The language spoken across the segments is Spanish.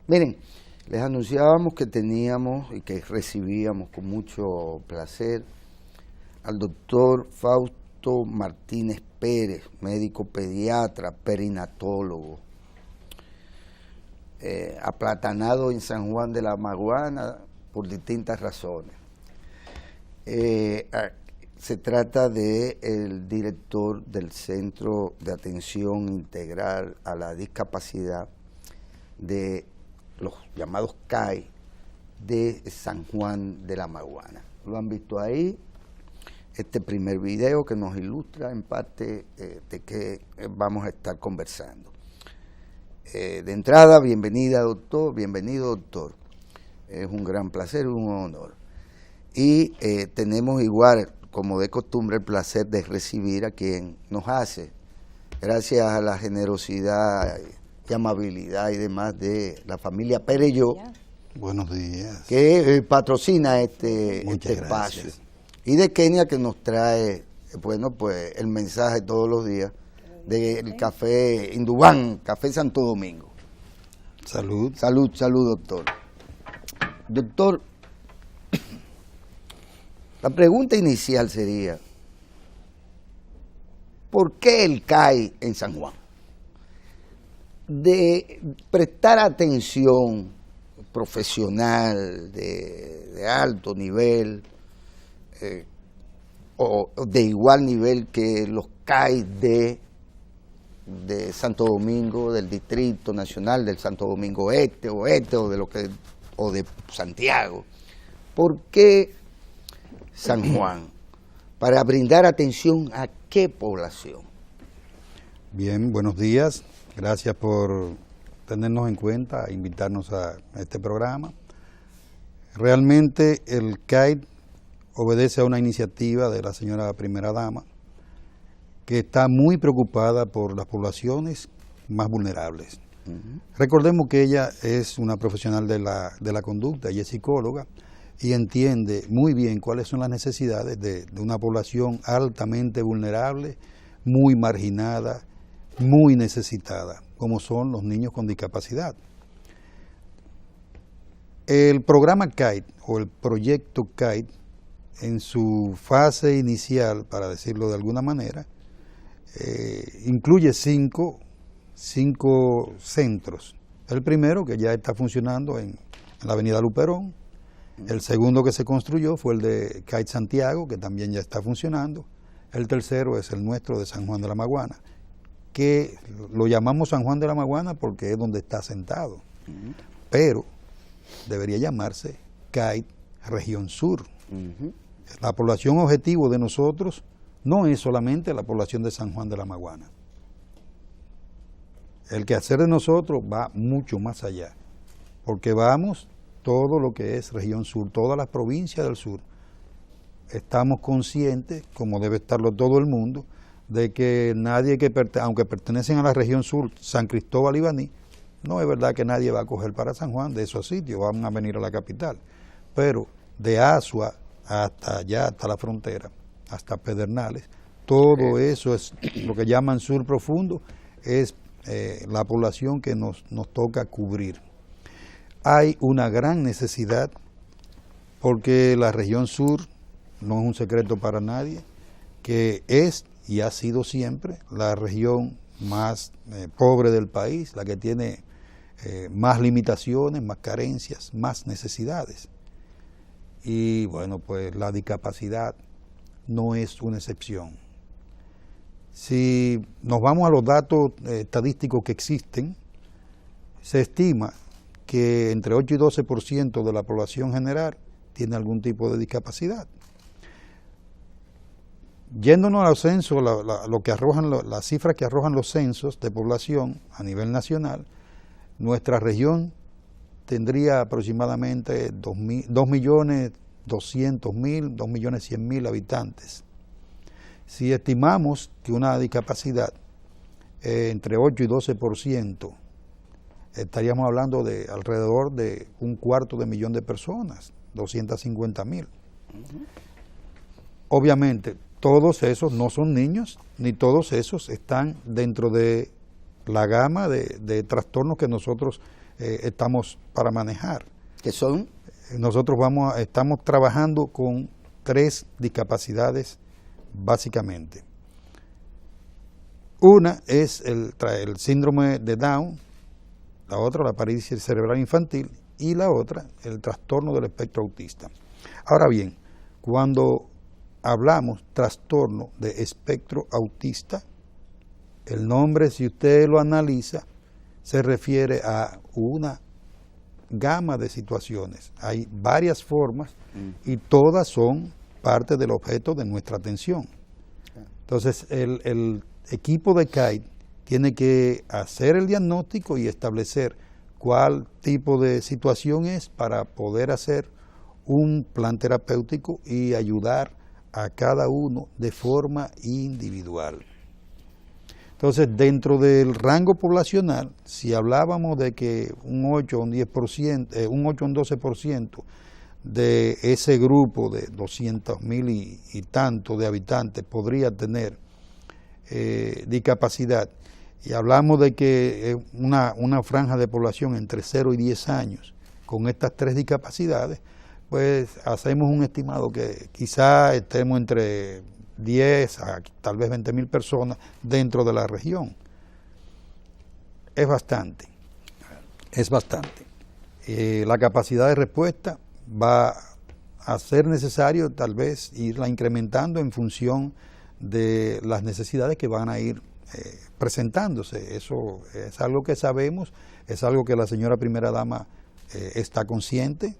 Miren, les anunciábamos que teníamos y que recibíamos con mucho placer al doctor Fausto Martínez Pérez, médico pediatra, perinatólogo, aplatanado en San Juan de la Maguana por distintas razones. Se trata del director del Centro de Atención Integral a la Discapacidad de los llamados CAI de San Juan de la Maguana. Lo han visto ahí, este primer video que nos ilustra en parte de qué vamos a estar conversando. De entrada, bienvenido doctor, es un gran placer, un honor. Y tenemos igual, como de costumbre, el placer de recibir a quien nos hace, gracias a la generosidad y amabilidad y demás de la familia Pereyó. Buenos días. Que patrocina este espacio. Gracias. Y de Kenia, que nos trae, bueno, pues el mensaje todos los días del café Indubán, Café Santo Domingo. Salud. Salud, doctor. Doctor, la pregunta inicial sería, ¿por qué el CAI en San Juan? De prestar atención profesional de alto nivel o de igual nivel que los CAI de Santo Domingo, del Distrito Nacional, del Santo Domingo Este o de Santiago. ¿Por qué San Juan? Para brindar atención a qué población. Bien, buenos días. Gracias por tenernos en cuenta, invitarnos a este programa. Realmente el CAI obedece a una iniciativa de la señora Primera Dama, que está muy preocupada por las poblaciones más vulnerables. Recordemos que ella es una profesional de la conducta, ella es psicóloga y entiende muy bien cuáles son las necesidades de una población altamente vulnerable, muy marginada, muy necesitada, como son los niños con discapacidad. El programa CAI o el proyecto CAI, en su fase inicial, para decirlo de alguna manera, incluye cinco centros. El primero, que ya está funcionando en la avenida Luperón. El segundo que se construyó fue el de CAI Santiago, que también ya está funcionando. El tercero es el nuestro de San Juan de la Maguana, que lo llamamos San Juan de la Maguana porque es donde está asentado. Pero debería llamarse CAI Región Sur. La población objetivo de nosotros no es solamente la población de San Juan de la Maguana. El quehacer de nosotros va mucho más allá, porque vamos todo lo que es región sur, todas las provincias del sur. Estamos conscientes, como debe estarlo todo el mundo, de que nadie aunque pertenecen a la región sur, San Cristóbal y Baní, no es verdad que nadie va a coger para San Juan de esos sitios, van a venir a la capital. Pero de Asua hasta allá, hasta la frontera, hasta Pedernales, todo eso es lo que llaman sur profundo, es la población que nos toca cubrir. Hay una gran necesidad porque la región sur, no es un secreto para nadie, que es y ha sido siempre la región más pobre del país, la que tiene más limitaciones, más carencias, más necesidades. Y bueno, pues la discapacidad no es una excepción. Si nos vamos a los datos estadísticos que existen, se estima que entre 8 y 12% de la población general tiene algún tipo de discapacidad. Yéndonos a los censos, las cifras que arrojan los censos de población a nivel nacional, nuestra región tendría aproximadamente 2.200.000, 2.100.000 habitantes. Si estimamos que una discapacidad entre 8 y 12%, estaríamos hablando de alrededor de 250.000 de personas, 250.000. Obviamente, todos esos no son niños, ni todos esos están dentro de la gama de trastornos que nosotros estamos para manejar. ¿Qué son? Nosotros estamos trabajando con 3 discapacidades básicamente. Una es el síndrome de Down, la otra la parálisis cerebral infantil y la otra el trastorno del espectro autista. Ahora bien, cuando hablamos trastorno de espectro autista, el nombre, si usted lo analiza, se refiere a una gama de situaciones. Hay varias formas y todas son parte del objeto de nuestra atención. Entonces, el equipo de CAID tiene que hacer el diagnóstico y establecer cuál tipo de situación es para poder hacer un plan terapéutico y ayudar a cada uno de forma individual. Entonces, dentro del rango poblacional, si hablábamos de que un 8 o un 10%, un 8 o un 12% de ese grupo de 200,000 y tanto de habitantes podría tener discapacidad, y hablamos de que una franja de población entre 0 y 10 años con estas 3 discapacidades, pues hacemos un estimado que quizá estemos entre 10 a tal vez 20,000 personas dentro de la región. Es bastante. La capacidad de respuesta va a ser necesario tal vez irla incrementando en función de las necesidades que van a ir presentándose. Eso es algo que sabemos, es algo que la señora primera dama está consciente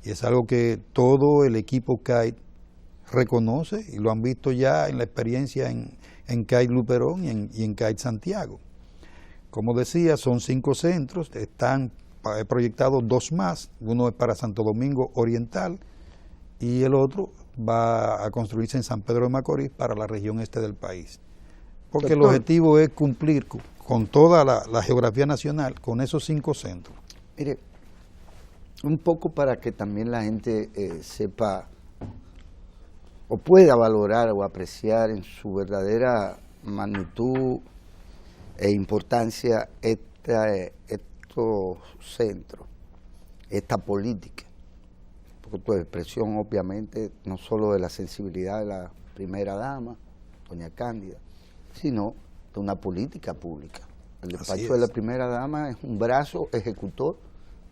y es algo que todo el equipo CAID reconoce y lo han visto ya en la experiencia en CAID Luperón y en CAID Santiago. Como decía, son 5 centros, están proyectados 2 más, uno es para Santo Domingo Oriental y el otro va a construirse en San Pedro de Macorís para la región este del país. Porque el objetivo es cumplir con toda la geografía nacional, con esos 5 centros. Mire, un poco para que también la gente sepa o pueda valorar o apreciar en su verdadera magnitud e importancia estos centros, esta política, porque tu expresión obviamente no solo de la sensibilidad de la primera dama, doña Cándida, sino de una política pública. El despacho de la primera dama es un brazo ejecutor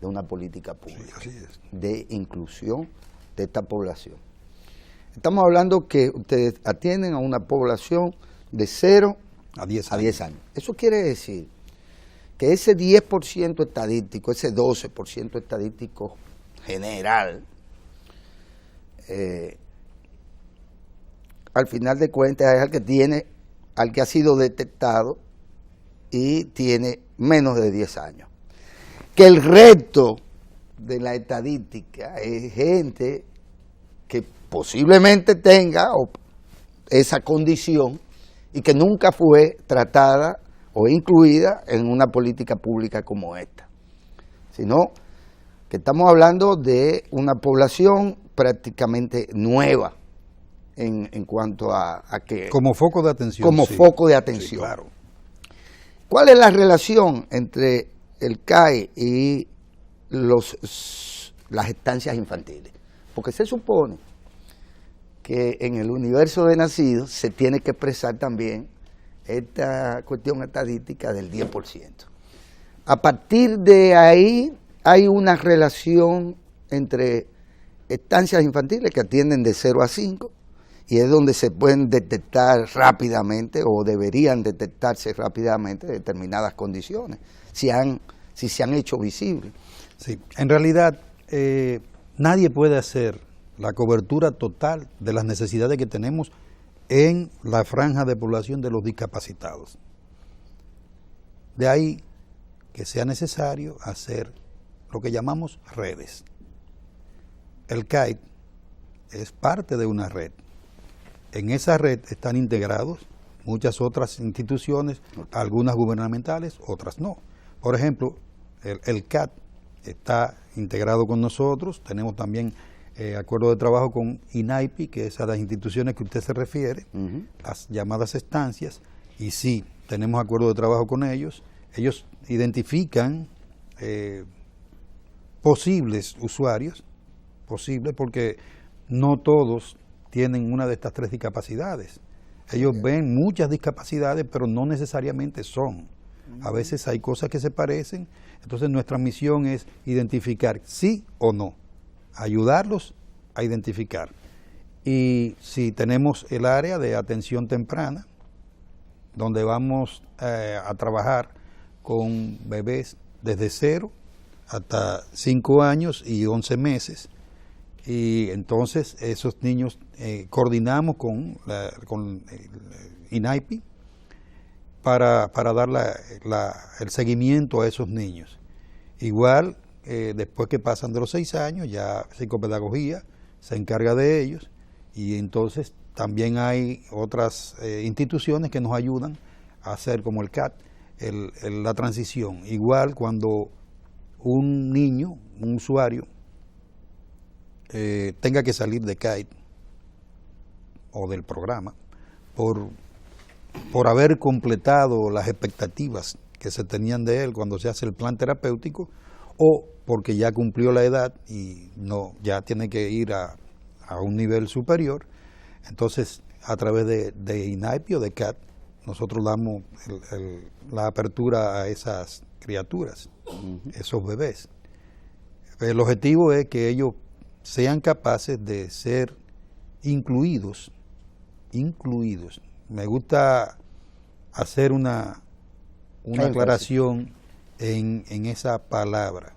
de una política pública, de inclusión de esta población. Estamos hablando que ustedes atienden a una población de 0 a 10 años. Eso quiere decir que ese 10% estadístico, ese 12% estadístico general, al final de cuentas es al que ha sido detectado y tiene menos de 10 años. Que el resto de la estadística es gente que posiblemente tenga esa condición y que nunca fue tratada o incluida en una política pública como esta, sino que estamos hablando de una población prácticamente nueva en cuanto a que... Como foco de atención. Como foco de atención. Sí, claro. ¿Cuál es la relación entre el CAI y las estancias infantiles? Porque se supone que en el universo de nacidos se tiene que expresar también esta cuestión estadística del 10%. A partir de ahí hay una relación entre estancias infantiles que atienden de 0 a 5 y es donde se pueden detectar rápidamente o deberían detectarse rápidamente determinadas condiciones, si se han hecho visibles. Sí, en realidad nadie puede hacer la cobertura total de las necesidades que tenemos en la franja de población de los discapacitados. De ahí que sea necesario hacer lo que llamamos redes. El CAID es parte de una red. En esa red están integrados muchas otras instituciones, algunas gubernamentales, otras no. Por ejemplo, el CAT está integrado con nosotros, tenemos también acuerdo de trabajo con INAIPI, que es a las instituciones que usted se refiere, las llamadas estancias, y sí, tenemos acuerdo de trabajo con ellos. Ellos identifican posibles usuarios, posibles porque no todos tienen una de estas tres discapacidades. Ellos ven muchas discapacidades, pero no necesariamente son. A veces hay cosas que se parecen, entonces nuestra misión es identificar sí o no, ayudarlos a identificar. Y si tenemos el área de atención temprana, donde vamos a trabajar con bebés desde 0 hasta 5 años y 11 meses, y entonces esos niños coordinamos con INAIPI para dar el seguimiento a esos niños. Igual, después que pasan de los 6 años, ya psicopedagogía se encarga de ellos, y entonces también hay otras instituciones que nos ayudan a hacer, como el CAT, la transición. Igual cuando un niño, un usuario, tenga que salir de CAIT o del programa por haber completado las expectativas que se tenían de él cuando se hace el plan terapéutico, o porque ya cumplió la edad y ya tiene que ir a un nivel superior. Entonces, a través de INAIPI o de CAT, nosotros damos la apertura a esas criaturas, esos bebés. El objetivo es que ellos sean capaces de ser incluidos. Me gusta hacer una aclaración en esa palabra,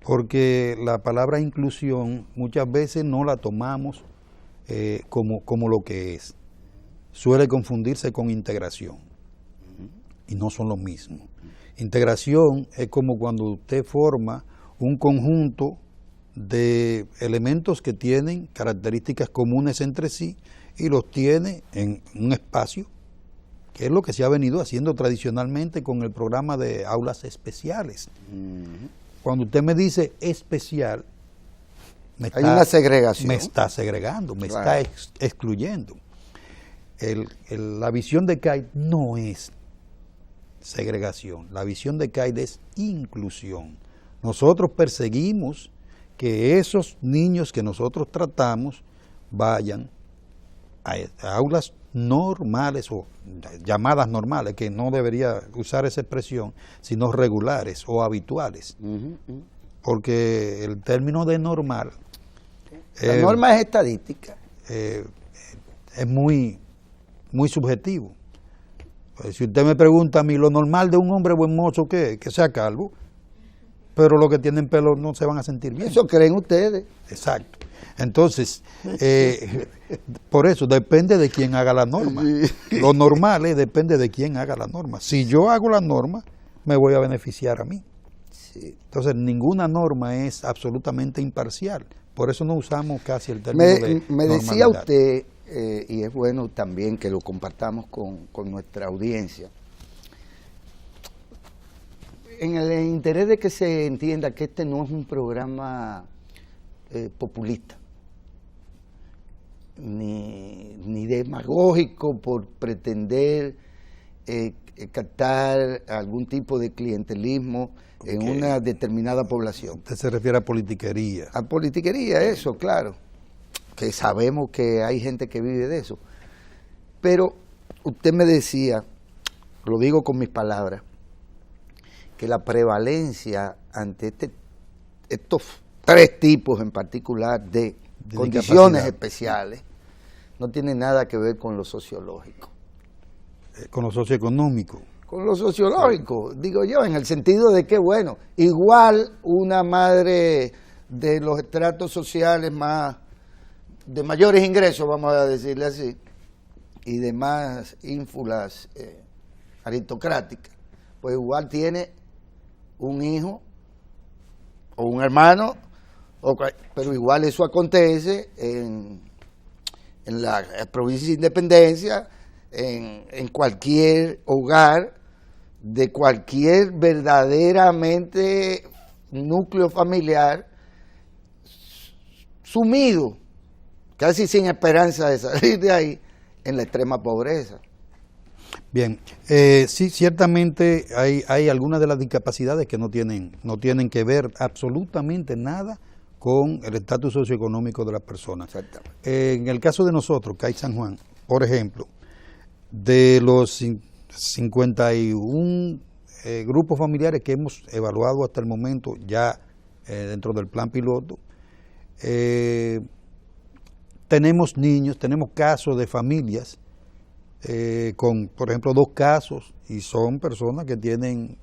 porque la palabra inclusión muchas veces no la tomamos como lo que es. Suele confundirse con integración, y no son lo mismo. Integración es como cuando usted forma un conjunto de elementos que tienen características comunes entre sí y los tiene en un espacio, que es lo que se ha venido haciendo tradicionalmente con el programa de aulas especiales. Cuando usted me dice especial, hay una segregación. Me está segregando, me está excluyendo. La visión de CAIT no es segregación, la visión de CAIT es inclusión. Nosotros perseguimos que esos niños que nosotros tratamos vayan a aulas normales, o llamadas normales, que no debería usar esa expresión, sino regulares o habituales. Porque el término de normal... La norma es estadística. Es muy subjetivo. Si usted me pregunta a mí, lo normal de un hombre buen mozo, ¿qué? Que sea calvo, pero los que tienen pelo no se van a sentir bien. Eso creen ustedes. Exacto. Entonces, por eso depende de quién haga la norma. Lo normal depende de quién haga la norma. Si yo hago la norma, me voy a beneficiar a mí. Entonces, ninguna norma es absolutamente imparcial. Por eso no usamos casi el término de me decía usted, y es bueno también que lo compartamos con nuestra audiencia, en el interés de que se entienda que este no es un programa populista, ni demagógico por pretender captar algún tipo de clientelismo en una determinada población. Usted se refiere a politiquería. A politiquería, eso, claro, que sabemos que hay gente que vive de eso. Pero usted me decía, lo digo con mis palabras, que la prevalencia ante estos tres tipos en particular de condiciones especiales no tiene nada que ver con lo sociológico. Con lo socioeconómico. Con lo sociológico, digo yo, en el sentido de que, bueno, igual una madre de los estratos sociales de mayores ingresos, vamos a decirle así, y de más ínfulas aristocráticas, pues igual tiene un hijo o un hermano, pero igual eso acontece en la provincia de Independencia, en cualquier hogar de cualquier verdaderamente núcleo familiar sumido, casi sin esperanza de salir de ahí, en la extrema pobreza. Bien, sí, ciertamente hay algunas de las discapacidades que no tienen que ver absolutamente nada con el estatus socioeconómico de las personas. Exactamente. En el caso de nosotros, CAI San Juan, por ejemplo, de los 51 grupos familiares que hemos evaluado hasta el momento, ya dentro del plan piloto, tenemos niños, tenemos casos de familias con, por ejemplo, 2 casos, y son personas que tienen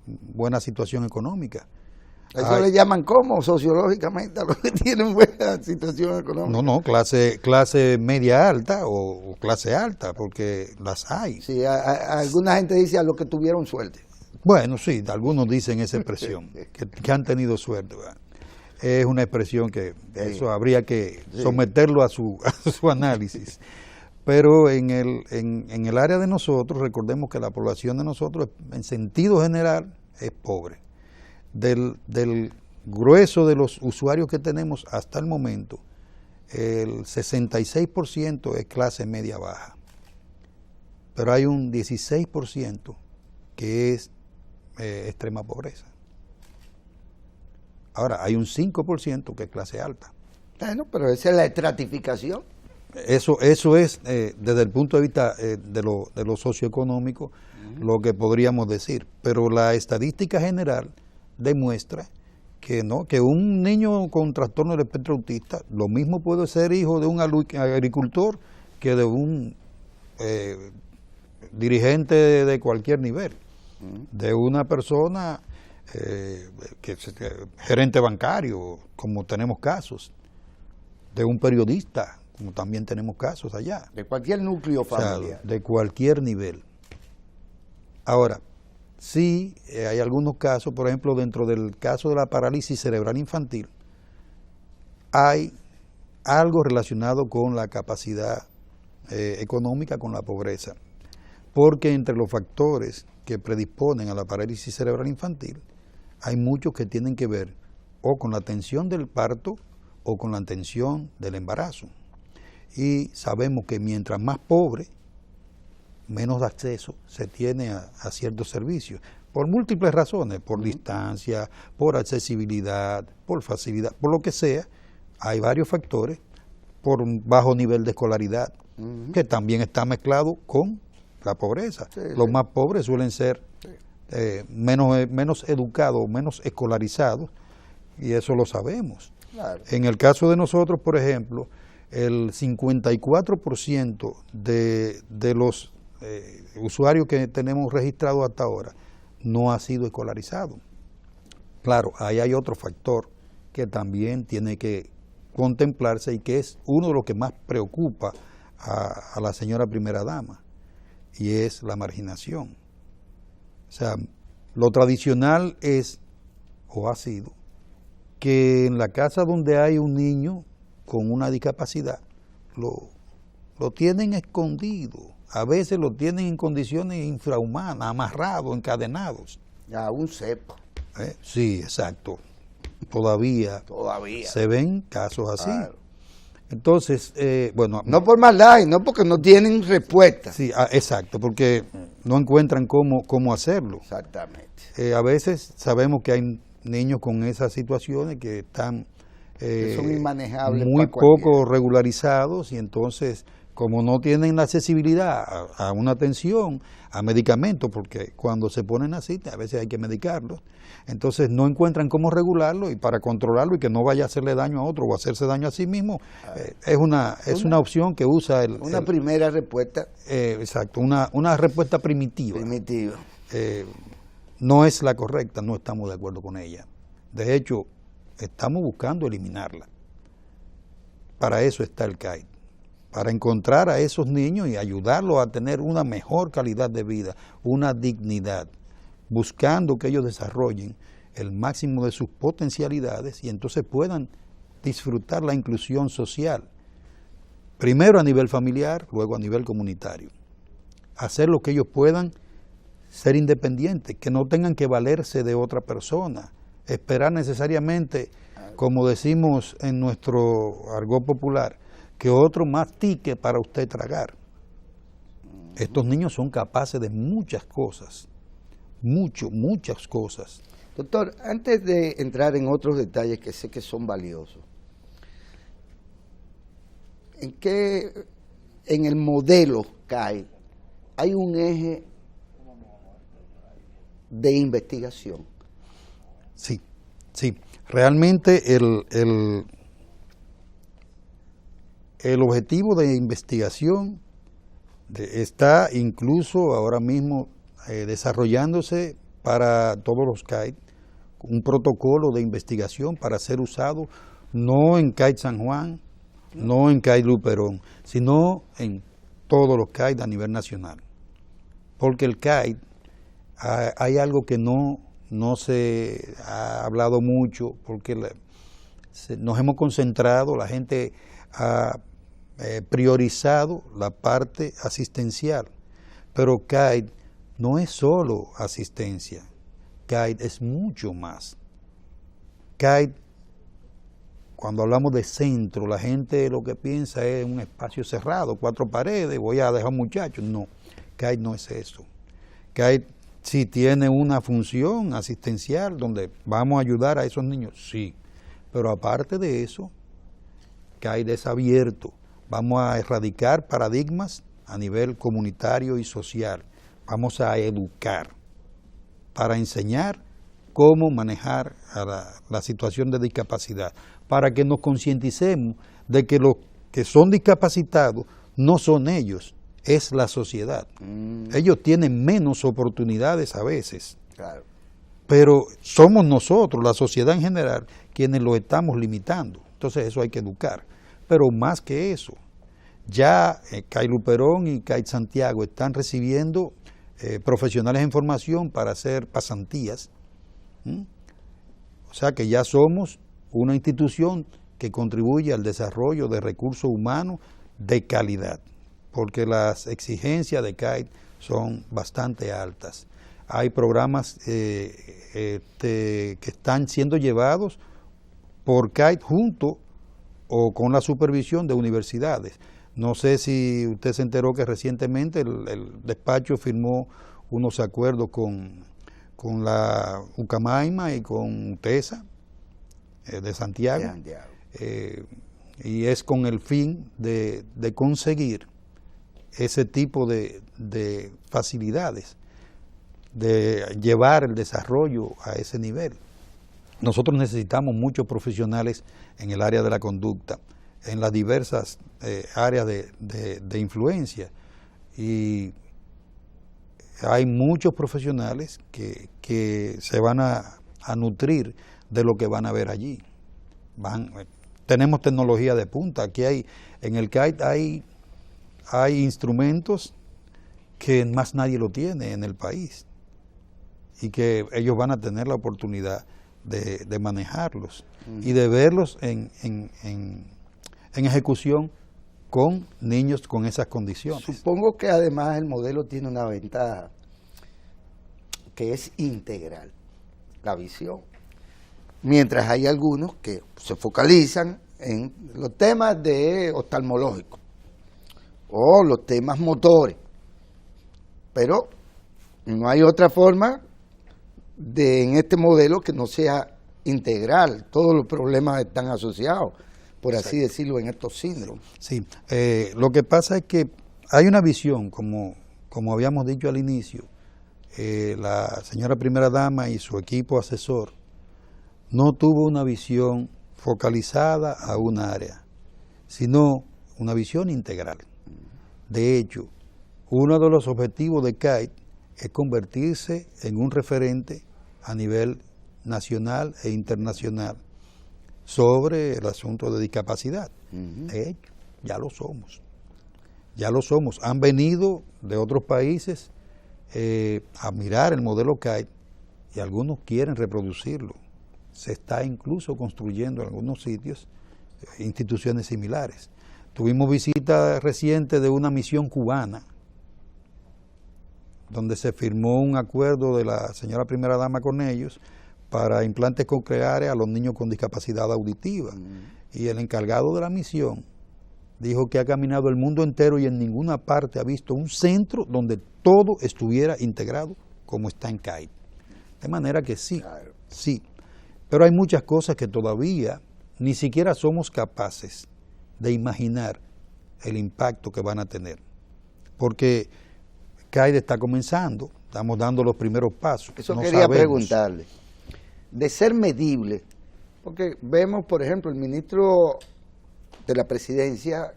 buena situación económica. ¿Eso le llaman cómo sociológicamente a los que tienen buena situación económica? No, clase media alta o clase alta, porque las hay. Sí, alguna gente dice a los que tuvieron suerte. Bueno, sí, algunos dicen esa expresión, que han tenido suerte, ¿verdad? Es una expresión que eso habría que someterlo a su análisis. Pero en el área de nosotros, recordemos que la población de nosotros, en sentido general, es pobre. Del grueso de los usuarios que tenemos hasta el momento, el 66% es clase media baja. Pero hay un 16% que es extrema pobreza. Ahora, hay un 5% que es clase alta. Bueno, pero esa es la estratificación. Eso es, desde el punto de vista de lo socioeconómico, lo que podríamos decir. Pero la estadística general demuestra que no, que un niño con trastorno del espectro autista, lo mismo puede ser hijo de un agricultor que de un dirigente de cualquier nivel, de una persona gerente bancario, como tenemos casos, de un periodista, como también tenemos casos allá. De cualquier núcleo familiar. O sea, de cualquier nivel. Ahora, sí, hay algunos casos, por ejemplo, dentro del caso de la parálisis cerebral infantil, hay algo relacionado con la capacidad económica, con la pobreza, porque entre los factores que predisponen a la parálisis cerebral infantil, hay muchos que tienen que ver o con la tensión del parto o con la tensión del embarazo. Y sabemos que mientras más pobre, menos acceso se tiene a ciertos servicios, por múltiples razones, por distancia, por accesibilidad, por facilidad, por lo que sea. Hay varios factores, por un bajo nivel de escolaridad, que también está mezclado con la pobreza. Los más pobres suelen ser menos educados, menos escolarizados, y eso lo sabemos. Claro. En el caso de nosotros, por ejemplo, el 54% de los usuarios que tenemos registrados hasta ahora no ha sido escolarizado. Claro, ahí hay otro factor que también tiene que contemplarse y que es uno de los que más preocupa a la señora primera dama, y es la marginación. O sea, lo tradicional es, o ha sido, que en la casa donde hay un niño con una discapacidad, lo tienen escondido, a veces lo tienen en condiciones infrahumanas, amarrados, encadenados. Ya, un cepo. Sí, exacto. Todavía se ven casos así. Claro. Entonces, bueno... No por maldad, no porque no tienen respuesta. Sí, exacto, porque no encuentran cómo hacerlo. Exactamente. A veces sabemos que hay niños con esas situaciones que están que son inmanejables, muy poco regularizados, y entonces, como no tienen la accesibilidad a una atención, a medicamentos, porque cuando se ponen así, a veces hay que medicarlos, entonces no encuentran cómo regularlo, y para controlarlo y que no vaya a hacerle daño a otro o hacerse daño a sí mismo, es una opción que usa una primera respuesta. Exacto, una respuesta primitiva. No es la correcta, no estamos de acuerdo con ella. De hecho, estamos buscando eliminarla. Para eso está el CAI, para encontrar a esos niños y ayudarlos a tener una mejor calidad de vida, una dignidad, buscando que ellos desarrollen el máximo de sus potencialidades y entonces puedan disfrutar la inclusión social, primero a nivel familiar, luego a nivel comunitario. Hacer lo que ellos puedan, ser independientes, que no tengan que valerse de otra persona, esperar necesariamente, como decimos en nuestro argot popular, que otro mastique para usted tragar. Estos niños son capaces de muchas cosas, muchas cosas. Doctor, antes de entrar en otros detalles que sé que son valiosos, en el modelo CAI hay un eje de investigación? Sí, sí. Realmente el objetivo de investigación está incluso ahora mismo desarrollándose para todos los CAI, un protocolo de investigación para ser usado no en CAI San Juan, no en CAI Luperón, sino en todos los CAI a nivel nacional. Porque el CAI, hay algo que no se ha hablado mucho, porque nos hemos concentrado, la gente ha priorizado la parte asistencial, pero CAI no es solo asistencia, CAI es mucho más. CAI, cuando hablamos de centro, la gente lo que piensa es un espacio cerrado, 4 paredes, voy a dejar muchachos. No, CAI no es eso. CAI sí tiene una función asistencial donde vamos a ayudar a esos niños, sí, pero aparte de eso, CAI es abierto. Vamos a erradicar paradigmas a nivel comunitario y social. Vamos a educar para enseñar cómo manejar a la situación de discapacidad, para que nos concienticemos de que los que son discapacitados no son ellos, es la sociedad. Ellos tienen menos oportunidades a veces, claro, pero somos nosotros, la sociedad en general, quienes lo estamos limitando. Entonces eso hay que educar. Pero más que eso, ya CAI Luperón y CAI Santiago están recibiendo profesionales en formación para hacer pasantías. O sea que ya somos una institución que contribuye al desarrollo de recursos humanos de calidad, porque las exigencias de CAI son bastante altas. Hay programas que están siendo llevados por CAI junto o con la supervisión de universidades. No sé si usted se enteró que recientemente el despacho firmó unos acuerdos con la Ucamaima y con UTESA de Santiago, y es con el fin de conseguir ese tipo de facilidades, de llevar el desarrollo a ese nivel. Nosotros necesitamos muchos profesionales en el área de la conducta, en las diversas áreas de influencia, y hay muchos profesionales que se van a nutrir de lo que van a ver allí. Tenemos tecnología de punta, aquí en el CAI hay instrumentos que más nadie lo tiene en el país y que ellos van a tener la oportunidad de manejarlos y de verlos en ejecución con niños con esas condiciones. Supongo que además el modelo tiene una ventaja, que es integral, la visión. Mientras hay algunos que se focalizan en los temas de oftalmológicos o los temas motores, pero no hay otra forma en este modelo que no sea integral. Todos los problemas están asociados, por así decirlo, en estos síndromes. Sí, lo que pasa es que hay una visión, como habíamos dicho al inicio, la señora primera dama y su equipo asesor no tuvo una visión focalizada a un área, sino una visión integral. De hecho, uno de los objetivos de CAI es convertirse en un referente a nivel nacional e internacional sobre el asunto de discapacidad. De hecho, ya lo somos. Ya lo somos. Han venido de otros países a mirar el modelo CAI y algunos quieren reproducirlo. Se está incluso construyendo en algunos sitios instituciones similares. Tuvimos visita reciente de una misión cubana, donde se firmó un acuerdo de la señora primera dama con ellos para implantes cocleares a los niños con discapacidad auditiva. Y el encargado de la misión dijo que ha caminado el mundo entero y en ninguna parte ha visto un centro donde todo estuviera integrado como está en CAID. De manera que sí, Claro. sí. Pero hay muchas cosas que todavía ni siquiera somos capaces de imaginar el impacto que van a tener. Porque CAID está comenzando, estamos dando los primeros pasos. Eso no quería sabemos. preguntarle. De ser medible, porque vemos, por ejemplo, el ministro de la Presidencia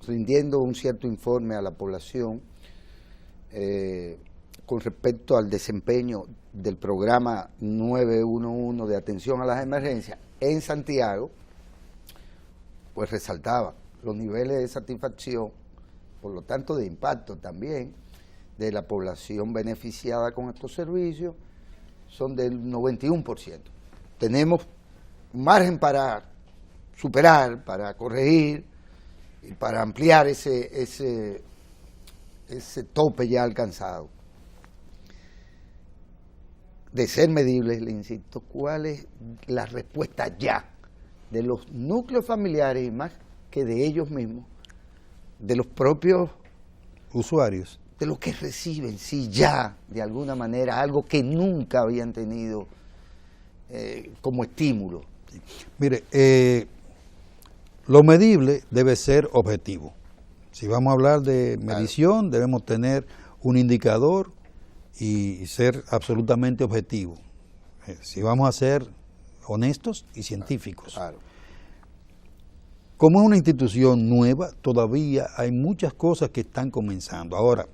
rindiendo un cierto informe a la población con respecto al desempeño del programa 911 de atención a las emergencias en Santiago, pues resaltaba los niveles de satisfacción, por lo tanto de impacto también, de la población beneficiada con estos servicios, son del 91%. Tenemos margen para superar, para corregir y para ampliar ese tope ya alcanzado. De ser medibles, le insisto, ¿cuál es la respuesta ya de los núcleos familiares y más que de ellos mismos, de los propios Usuarios. de los que reciben, sí, ya, de alguna manera, algo que nunca habían tenido como estímulo? Mire, lo medible debe ser objetivo. Si vamos a hablar de medición, debemos tener un indicador y ser absolutamente objetivo. Si vamos a ser honestos y científicos. Claro. Como es una institución nueva, todavía hay muchas cosas que están comenzando. Ahora,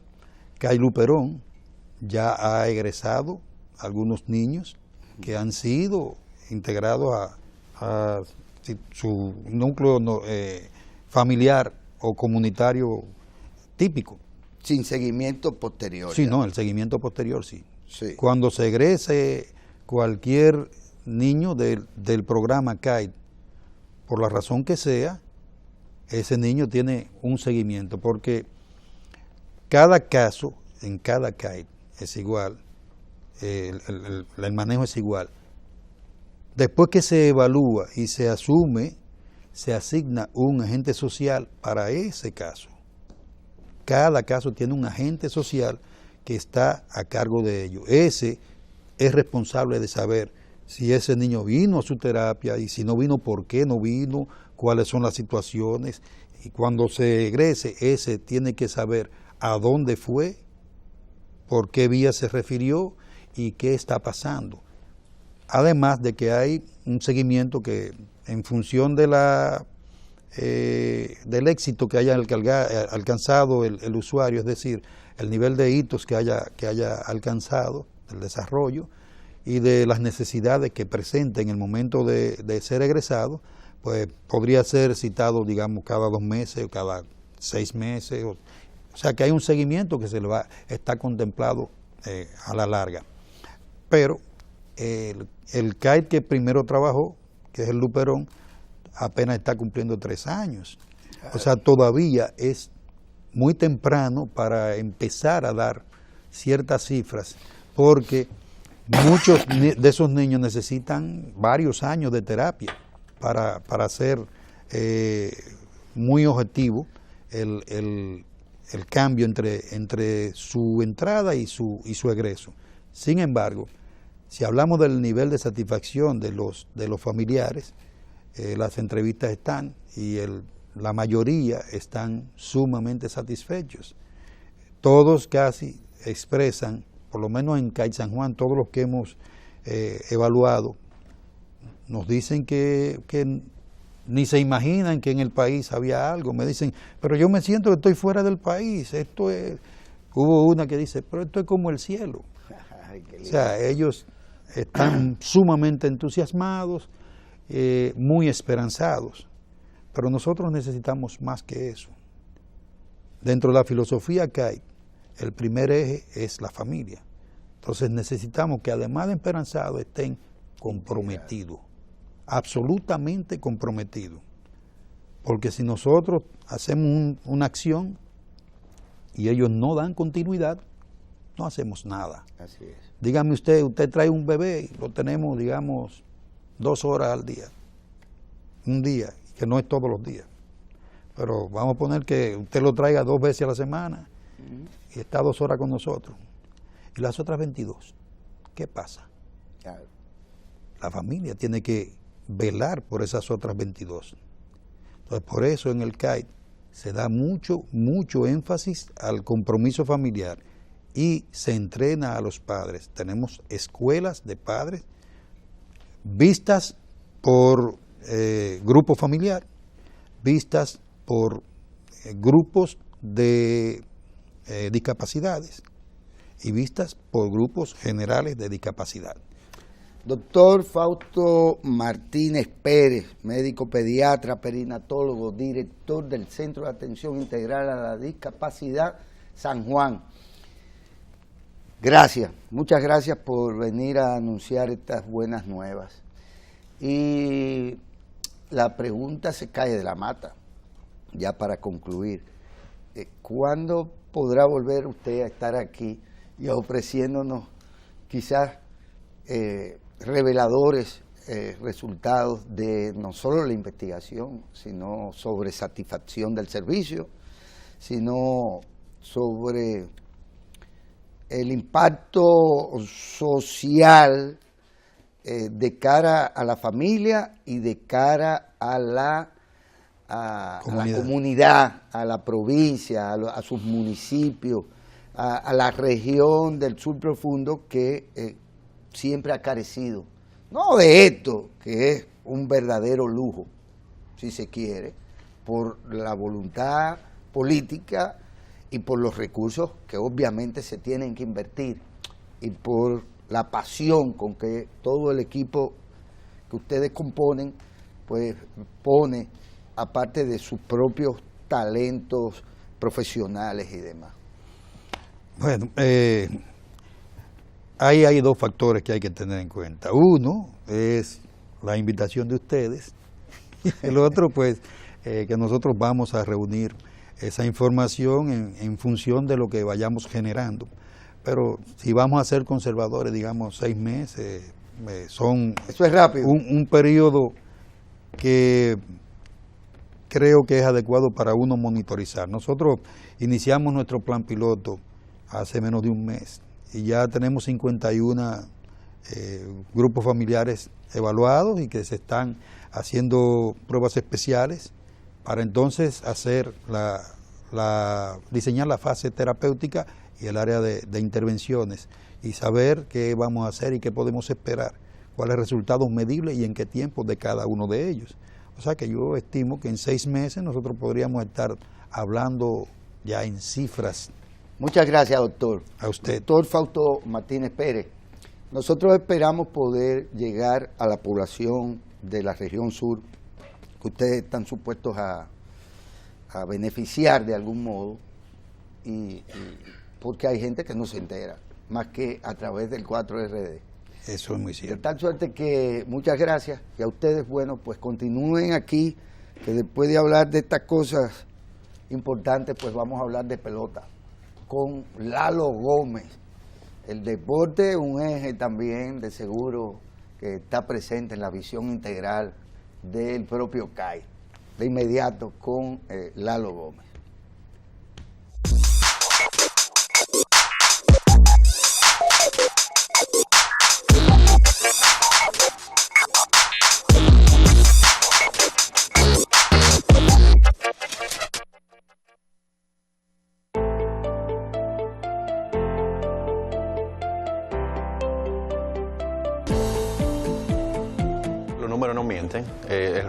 CAID Luperón ya ha egresado algunos niños que han sido integrados a su núcleo familiar o comunitario típico. Sin seguimiento posterior. Sí, ya. no, el seguimiento posterior sí. Sí. Cuando se egrese cualquier niño del programa CAID, por la razón que sea, ese niño tiene un seguimiento, porque cada caso en cada CAID es igual, el manejo es igual. Después que se evalúa y se asume, se asigna un agente social para ese caso. Cada caso tiene un agente social que está a cargo de ello. Ese es responsable de saber si ese niño vino a su terapia y si no vino, por qué no vino, cuáles son las situaciones. Y cuando se egrese, ese tiene que saber a dónde fue, por qué vía se refirió y qué está pasando. Además de que hay un seguimiento que en función de del éxito que haya alcanzado el usuario, es decir, el nivel de hitos que haya alcanzado, el desarrollo y de las necesidades que presente en el momento de ser egresado, pues podría ser citado, digamos, cada 2 meses o cada 6 meses. O sea que hay un seguimiento que está contemplado a la larga. Pero el CAID que primero trabajó, que es el Luperón, apenas está cumpliendo 3 años. O sea, todavía es muy temprano para empezar a dar ciertas cifras, porque muchos de esos niños necesitan varios años de terapia para ser muy objetivo el cambio entre su entrada y su egreso. Sin embargo, si hablamos del nivel de satisfacción de los familiares, las entrevistas están y la mayoría están sumamente satisfechos. Todos casi expresan, por lo menos en CAID San Juan, todos los que hemos evaluado, nos dicen que ni se imaginan que en el país había algo. Me dicen, pero yo me siento que estoy fuera del país. Hubo una que dice, pero esto es como el cielo. Ay, qué lindo. O sea, ellos están sumamente entusiasmados, muy esperanzados, pero nosotros necesitamos más que eso. Dentro de la filosofía CAID, el primer eje es la familia. Entonces necesitamos que además de esperanzados estén comprometidos, absolutamente comprometidos. Porque si nosotros hacemos una acción y ellos no dan continuidad, no hacemos nada. Así es. Dígame usted trae un bebé y lo tenemos, digamos, 2 horas al día, un día, que no es todos los días. pero vamos a poner que usted lo traiga 2 veces a la semana y está 2 horas con nosotros. Y las otras 22, ¿qué pasa? Claro. La familia tiene que velar por esas otras 22. Entonces, por eso en el CAIT se da mucho énfasis al compromiso familiar y se entrena a los padres. Tenemos escuelas de padres vistas por grupo familiar, vistas por grupos de discapacidades y vistas por grupos generales de discapacidad. Doctor Fausto Martínez Pérez, médico pediatra, perinatólogo, director del Centro de Atención Integral a la Discapacidad San Juan. Gracias, muchas gracias por venir a anunciar estas buenas nuevas. Y la pregunta se cae de la mata, ya para concluir. ¿Cuándo podrá volver usted a estar aquí y ofreciéndonos quizás reveladores resultados de no solo la investigación, sino sobre satisfacción del servicio, sino sobre el impacto social de cara a la familia y de cara a la comunidad, a la provincia, a sus municipios, a la región del sur profundo que siempre ha carecido, no de esto, que es un verdadero lujo, si se quiere, por la voluntad política y por los recursos que obviamente se tienen que invertir y por la pasión con que todo el equipo que ustedes componen, pues pone, aparte de sus propios talentos profesionales y demás. Bueno, ahí hay 2 factores que hay que tener en cuenta. Uno es la invitación de ustedes, y el otro pues que nosotros vamos a reunir esa información en función de lo que vayamos generando. Pero si vamos a ser conservadores, digamos 6 meses, eso es rápido. Un periodo que creo que es adecuado para uno monitorizar. Nosotros iniciamos nuestro plan piloto hace menos de un mes y ya tenemos 51 grupos familiares evaluados y que se están haciendo pruebas especiales para entonces hacer diseñar la fase terapéutica y el área de intervenciones y saber qué vamos a hacer y qué podemos esperar, cuáles resultados medibles y en qué tiempo de cada uno de ellos. O sea que yo estimo que en 6 meses nosotros podríamos estar hablando ya en cifras. Muchas gracias, doctor. A usted. Doctor Fausto Martínez Pérez, nosotros esperamos poder llegar a la población de la región sur, que ustedes están supuestos a beneficiar de algún modo, y porque hay gente que no se entera, más que a través del 4RD. Eso es muy cierto. De tal suerte que muchas gracias, y a ustedes, bueno, pues continúen aquí, que después de hablar de estas cosas importantes, pues vamos a hablar de pelota, con Lalo Gómez. El deporte, un eje también de seguro que está presente en la visión integral del propio CAI. De inmediato con Lalo Gómez. Números no mienten.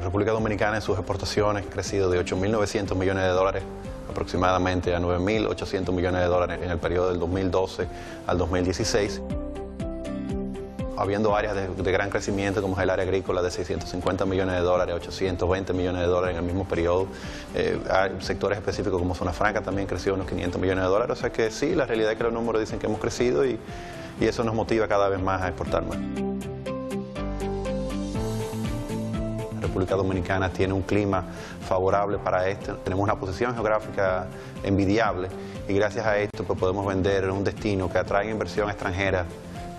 República Dominicana en sus exportaciones ha crecido de 8.900 millones de dólares aproximadamente a 9.800 millones de dólares en el periodo del 2012 al 2016. Habiendo áreas de gran crecimiento como es el área agrícola de 650 millones de dólares, 820 millones de dólares en el mismo periodo. Hay sectores específicos como Zona Franca también creció unos 500 millones de dólares. O sea que sí, la realidad es que los números dicen que hemos crecido y eso nos motiva cada vez más a exportar más. La República Dominicana tiene un clima favorable para esto, tenemos una posición geográfica envidiable y gracias a esto pues, podemos vender un destino que atrae inversión extranjera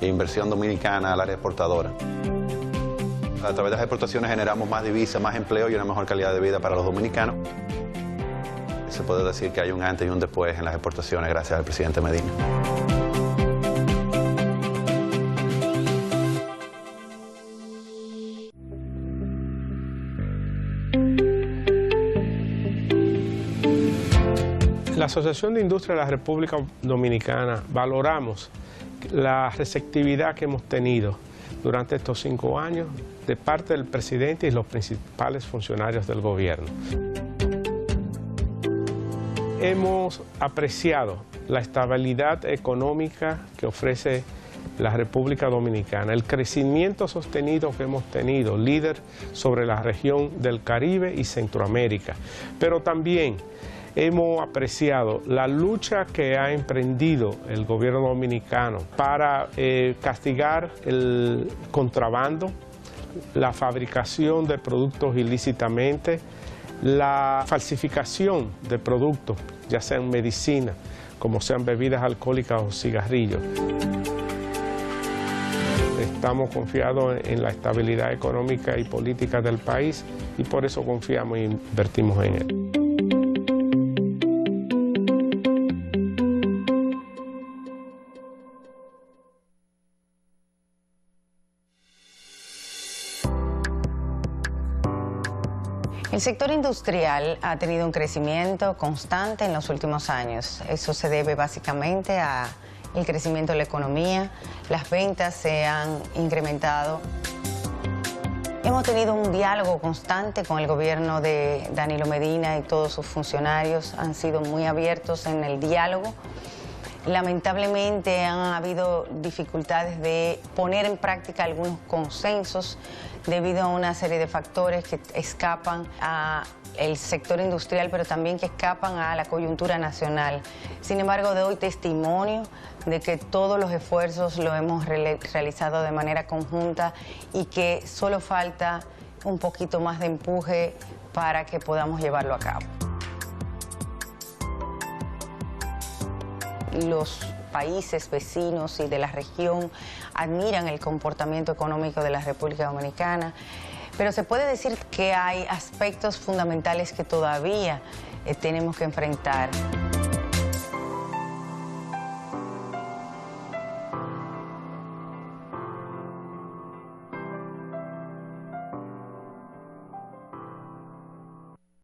e inversión dominicana al área exportadora. A través de las exportaciones generamos más divisas, más empleo y una mejor calidad de vida para los dominicanos. se puede decir que hay un antes y un después en las exportaciones gracias al presidente Medina. La Asociación de Industria de la República Dominicana valoramos la receptividad que hemos tenido durante estos 5 años de parte del presidente y los principales funcionarios del gobierno. Hemos apreciado la estabilidad económica que ofrece la República Dominicana, el crecimiento sostenido que hemos tenido, líder sobre la región del Caribe y Centroamérica, pero también hemos apreciado la lucha que ha emprendido el gobierno dominicano para castigar el contrabando, la fabricación de productos ilícitamente, la falsificación de productos, ya sean medicina, como sean bebidas alcohólicas o cigarrillos. Estamos confiados en la estabilidad económica y política del país y por eso confiamos e invertimos en él. El sector industrial ha tenido un crecimiento constante en los últimos años. Eso se debe básicamente al crecimiento de la economía, las ventas se han incrementado. Hemos tenido un diálogo constante con el gobierno de Danilo Medina y todos sus funcionarios han sido muy abiertos en el diálogo. Lamentablemente han habido dificultades de poner en práctica algunos consensos debido a una serie de factores que escapan al sector industrial, pero también que escapan a la coyuntura nacional. Sin embargo, doy testimonio de que todos los esfuerzos lo hemos realizado de manera conjunta y que solo falta un poquito más de empuje para que podamos llevarlo a cabo. Los países vecinos y de la región admiran el comportamiento económico de la República Dominicana, pero se puede decir que hay aspectos fundamentales que todavía tenemos que enfrentar.